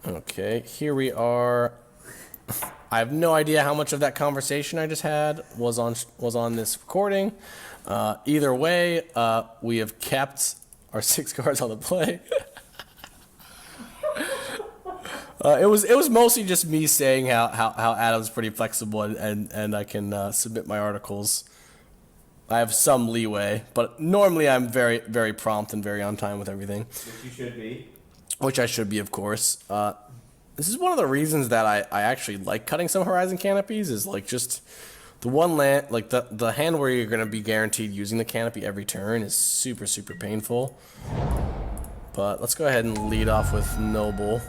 Okay, here we are. I have no idea how much of that conversation I just had was on this recording. Either way, we have kept our 6 cards on the play. It was mostly just me saying how Adam's pretty flexible and I can submit my articles. I have some leeway, but normally I'm very, very prompt and very on time with everything. Which you should be. Which I should be, of course. This is one of the reasons that I actually like cutting some Horizon Canopies, is like just the one land, like the hand where you're going to be guaranteed using the canopy every turn is super, super painful. But let's go ahead and lead off with Noble.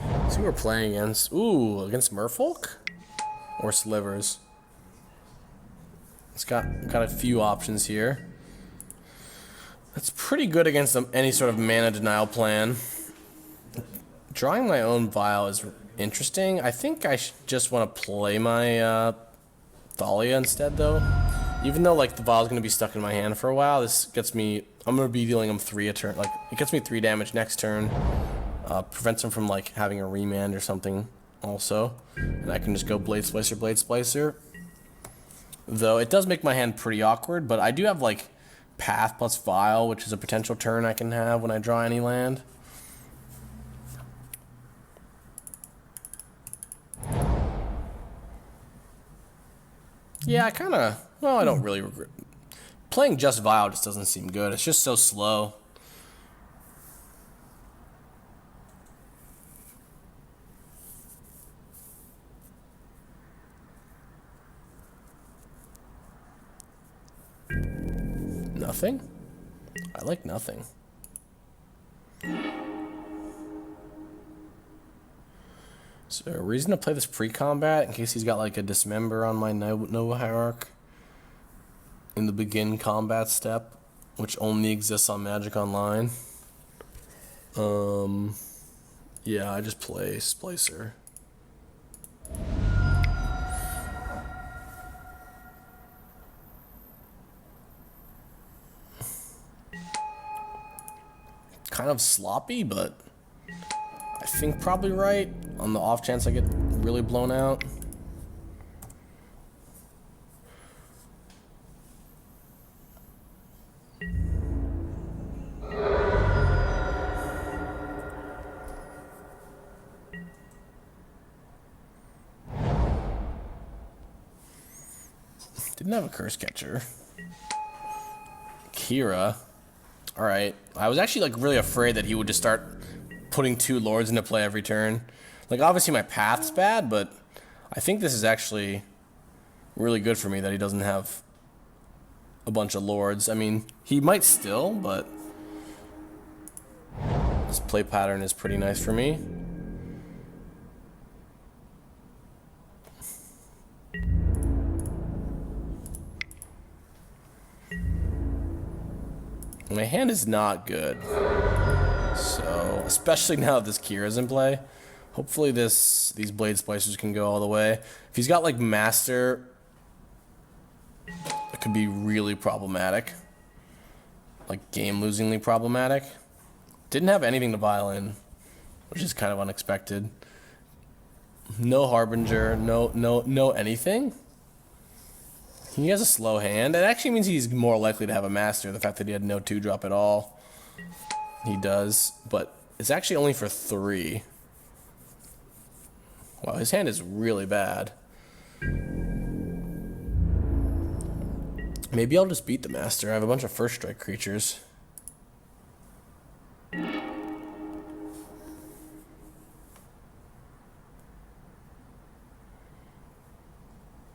Let's see who we're playing against. Ooh, against Merfolk? Or Slivers. It's got a few options here. That's pretty good against any sort of mana denial plan. Drawing my own Vial is interesting. I think I just want to play my Thalia instead, though. Even though like the Vial is going to be stuck in my hand for a while, this gets me. I'm going to be dealing him 3 a turn. Like it gets me 3 damage next turn. Prevents him from like having a remand or something. Also, and I can just go Blade Splicer, Blade Splicer. Though it does make my hand pretty awkward, but I do have like Path plus Vial, which is a potential turn I can have when I draw any land. Yeah, I kind of... Well, I don't really regret... Playing just Vial just doesn't seem good. It's just so slow. Nothing? I like nothing. Is there a reason to play this pre-combat in case he's got like a Dismember on my Nova Hierarch in the begin combat step, which only exists on Magic Online? Yeah, I just play Splicer. Kind of sloppy, but I think probably right on the off chance I get really blown out. Didn't have a Curse Catcher. Kira. Alright, I was actually like really afraid that he would just start putting 2 Lords into play every turn. Like obviously my path's bad, but I think this is actually really good for me that he doesn't have a bunch of Lords. I mean, he might still, but this play pattern is pretty nice for me. My hand is not good, so especially now that this Kira's in play, hopefully these Blade Splicers can go all the way. If he's got like Master, it could be really problematic, like game-losingly problematic. Didn't have anything to Vial in, which is kind of unexpected. No Harbinger, no anything. He has a slow hand. It actually means he's more likely to have a Master, the fact that he had no 2-drop at all. He does, but it's actually only for 3. Wow, his hand is really bad. Maybe I'll just beat the Master. I have a bunch of first strike creatures.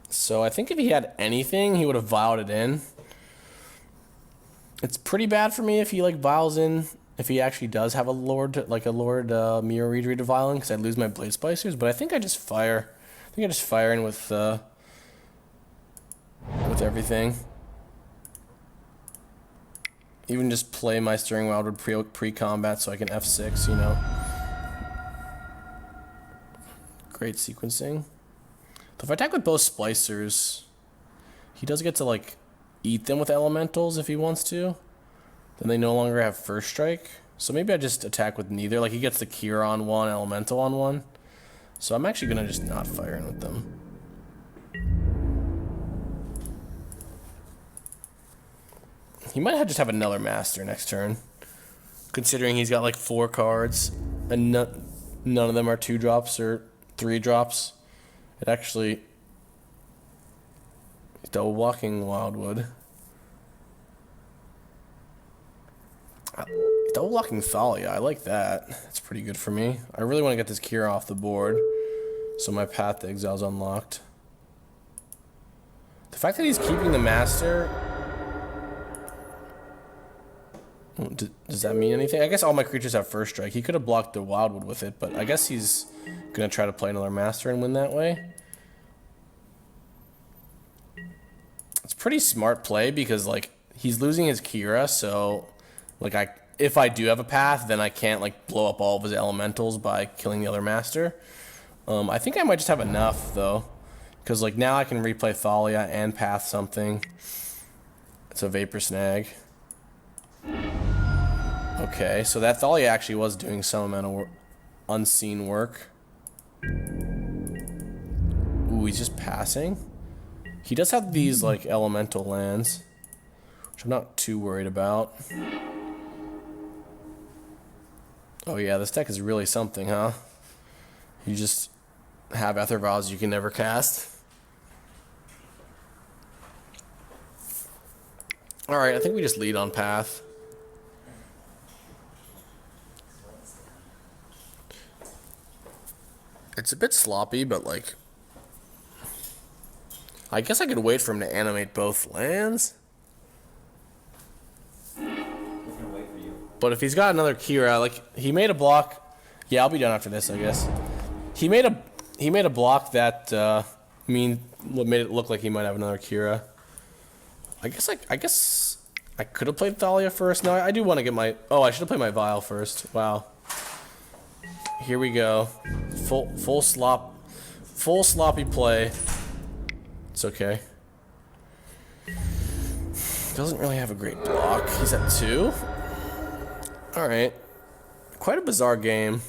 So I think if he had anything, he would have Vialed it in. It's pretty bad for me if he like Vials in, if he actually does have a Lord, like a Lord Mirror Reader to Vial in, because I'd lose my Blade Splicers. But I think I just fire. I think I just fire in with everything. Even just play my Stirring Wildwood pre-combat so I can F6, you know. Great sequencing. If I attack with both Splicers, he does get to like eat them with elementals if he wants to. then they no longer have first strike. So maybe I just attack with neither. Like he gets the Kira on one, Elemental on one. So I'm actually gonna just not fire in with them. He might just have another Master next turn, considering he's got like 4 cards, and none of them are 2 drops or 3 drops. It actually double blocking Wildwood. Double blocking Thalia, I like that. That's pretty good for me. I really want to get this Kira off the board, so my Path to Exile is unlocked. The fact that he's keeping the Master, does that mean anything? I guess all my creatures have first strike. He could have blocked the Wildwood with it, but I guess he's gonna try to play another Master and win that way. It's pretty smart play because like he's losing his Kira, so like if I do have a path, then I can't like blow up all of his elementals by killing the other Master. I think I might just have enough though, because like now I can replay Thalia and path something. It's a Vapor Snag. Okay, so that Thalia actually was doing some amount of unseen work. Ooh, he's just passing. He does have these like elemental lands, which I'm not too worried about. Oh yeah, this deck is really something, huh? You just have Aether Revolt you can never cast. Alright, I think we just lead on path. It's a bit sloppy, but like I guess I could wait for him to animate both lands. But if he's got another Kira, like he made a block. Yeah, I'll be done after this, I guess. He made a block that made it look like he might have another Kira. I guess I could have played Thalia first. No, I do want to get my. Oh, I should have played my Vial first. Wow. Here we go. Full sloppy play. It's okay. Doesn't really have a great block. He's at 2. Alright. Quite a bizarre game.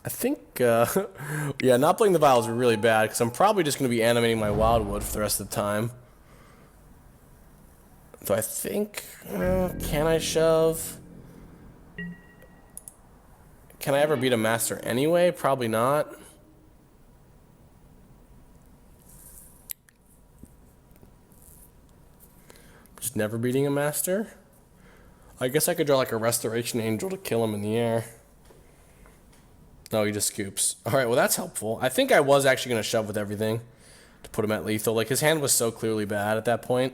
I think, yeah, not playing the Vial is really bad, because I'm probably just going to be animating my Wildwood for the rest of the time. So I think, can I shove? Can I ever beat a Master anyway? Probably not. Just never beating a Master? I guess I could draw like a Restoration Angel to kill him in the air. No, he just scoops. Alright, well that's helpful. I think I was actually going to shove with everything to put him at lethal. Like his hand was so clearly bad at that point.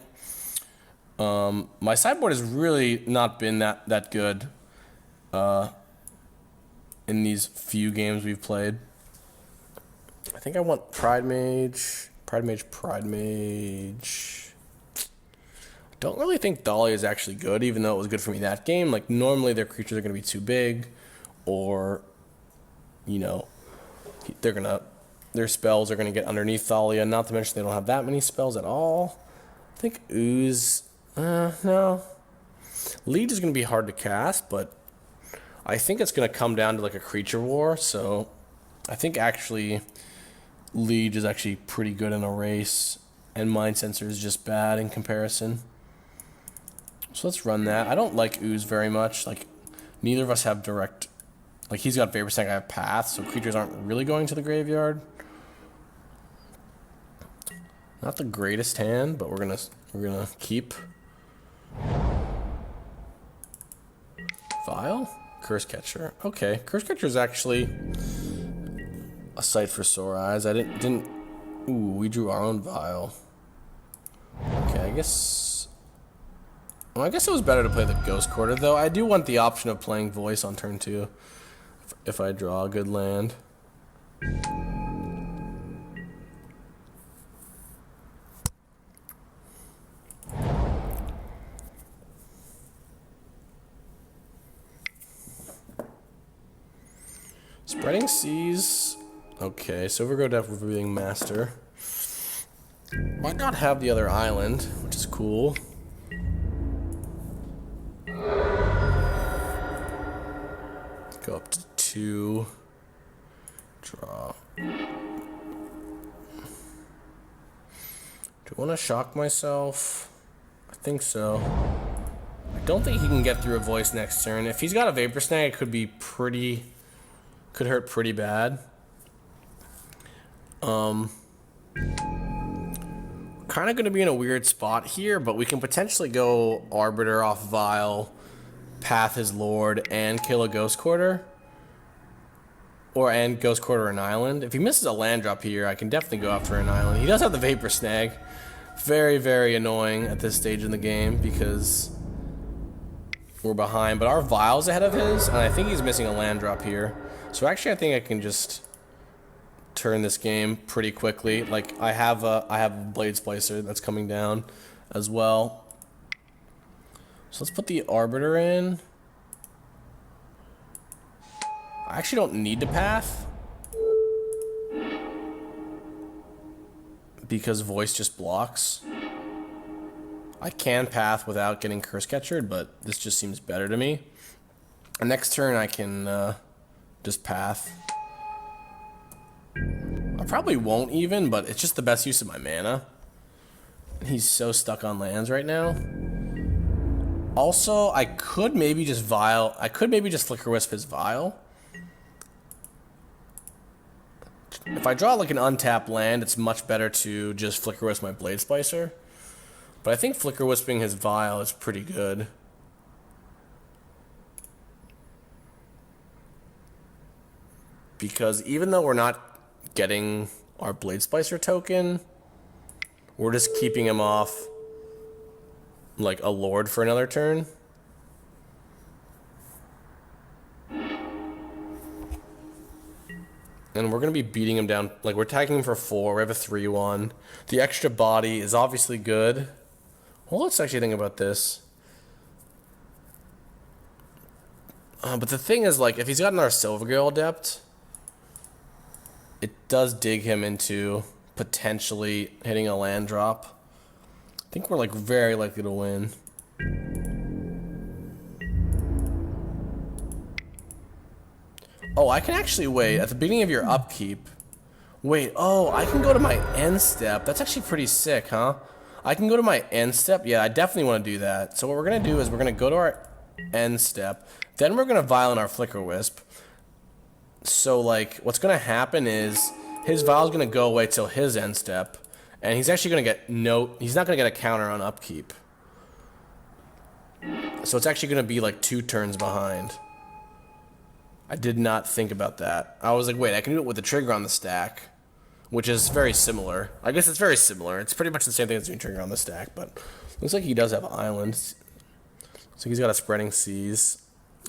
My sideboard has really not been that good in these few games we've played. I think I want Pride Mage. Don't really think Thalia is actually good, even though it was good for me that game. Like normally their creatures are going to be too big, or you know, their spells are going to get underneath Thalia. Not to mention they don't have that many spells at all. I think Ooze, no. Lead is going to be hard to cast, but I think it's going to come down to like a creature war. So I think actually Lead is actually pretty good in a race, and Mind Sensor is just bad in comparison. So let's run that. I don't like Ooze very much. Like neither of us have direct. Like he's got Vapor Snag, I have Path, so creatures aren't really going to the graveyard. Not the greatest hand, but we're gonna keep. Vial? Curse Catcher. Okay, Curse Catcher is actually a sight for sore eyes. I didn't. Ooh, we drew our own Vial. Okay, I guess. Well, I guess it was better to play the Ghost Quarter, though. I do want the option of playing Voice on turn 2 if I draw a good land. Spreading Seas. Okay, so we're going to have Revealing Master. Might not have the other island, which is cool. Go up to 2. Draw. Do I want to shock myself? I think so. I don't think he can get through a voice next turn. If he's got a Vapor Snag, it could be pretty... could hurt pretty bad. Kind of going to be in a weird spot here, but we can potentially go Arbiter off Vial, Path his Lord, and kill a Ghost Quarter. And Ghost Quarter an island. If he misses a land drop here, I can definitely go after an island. He does have the Vapor Snag. Very, very annoying at this stage in the game because we're behind. But our Vial's ahead of his, and I think he's missing a land drop here. So actually, I think I can just turn this game pretty quickly. Like I have a Blade Splicer that's coming down as well. So let's put the Arbiter in. I actually don't need to path because voice just blocks. I can path without getting Curse Catchered, but this just seems better to me. And next turn I can just path. I probably won't even, but it's just the best use of my mana. He's so stuck on lands right now. Also, I could maybe just Vial. I could maybe just Flicker Wisp his Vial. If I draw like an untapped land, it's much better to just Flicker Wisp my Blade Splicer. But I think Flicker Wisping his Vial is pretty good. Because even though we're not getting our Blade Splicer token, we're just keeping him off like a Lord for another turn. And we're going to be beating him down. Like, we're tagging him for 4. We have a 3-1. The extra body is obviously good. Well, let's actually think about this. But the thing is, like, if he's got another Silvergale Adept, it does dig him into potentially hitting a land drop. I think we're, like, very likely to win. Oh, I can actually wait. At the beginning of your upkeep. Wait, oh, I can go to my end step. That's actually pretty sick, huh? I can go to my end step. Yeah, I definitely want to do that. So what we're going to do is we're going to go to our end step. Then we're going to Violent our Flicker Wisp. So, like, what's going to happen is his Vial's going to go away till his end step. And he's actually going to get he's not going to get a counter on upkeep. So it's actually going to be, like, 2 turns behind. I did not think about that. I was like, wait, I can do it with the trigger on the stack, which is very similar. I guess it's very similar. It's pretty much the same thing as doing trigger on the stack, but looks like he does have islands. So he's got a Spreading Seas.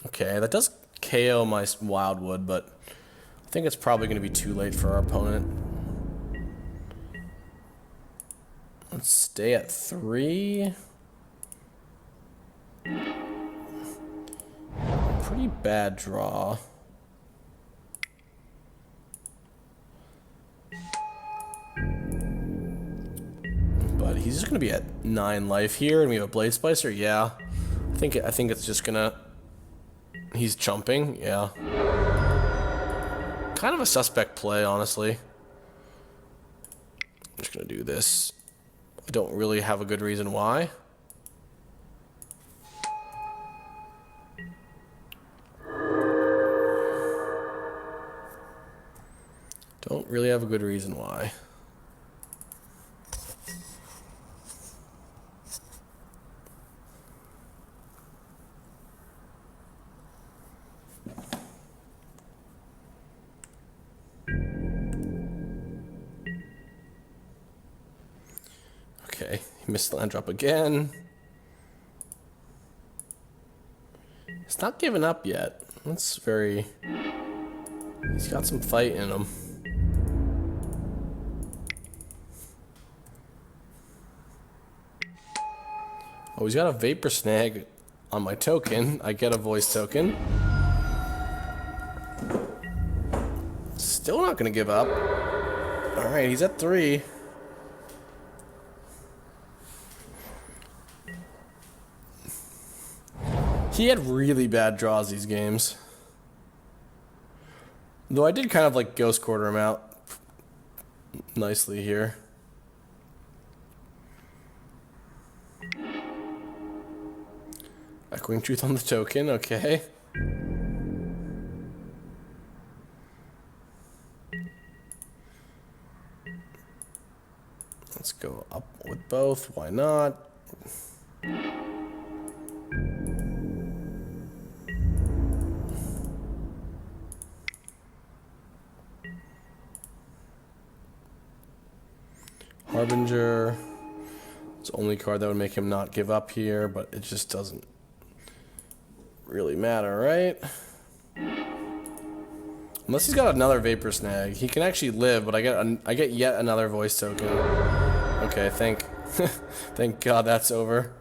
Okay, that does KO my Wildwood, but I think it's probably going to be too late for our opponent. Let's stay at 3. Pretty bad draw. But he's just gonna be at 9 life here, and we have a Blade Splicer. Yeah, I think it's just gonna. He's chumping. Yeah, kind of a suspect play, honestly. I'm just gonna do this. I don't really have a good reason why. Don't really have a good reason why. Okay, he missed the land drop again. He's not giving up yet. That's very... He's got some fight in him. Oh, he's got a Vapor Snag on my token. I get a voice token. Still not gonna give up. Alright, he's at 3. He had really bad draws these games. Though I did kind of like Ghost Quarter him out nicely here. Echoing Truth on the token, okay. Let's go up with both, why not? Harbinger. It's the only card that would make him not give up here, but it just doesn't really matter, right? Unless he's got another Vapor Snag. He can actually live, but I get yet another voice token. Okay, thank God that's over.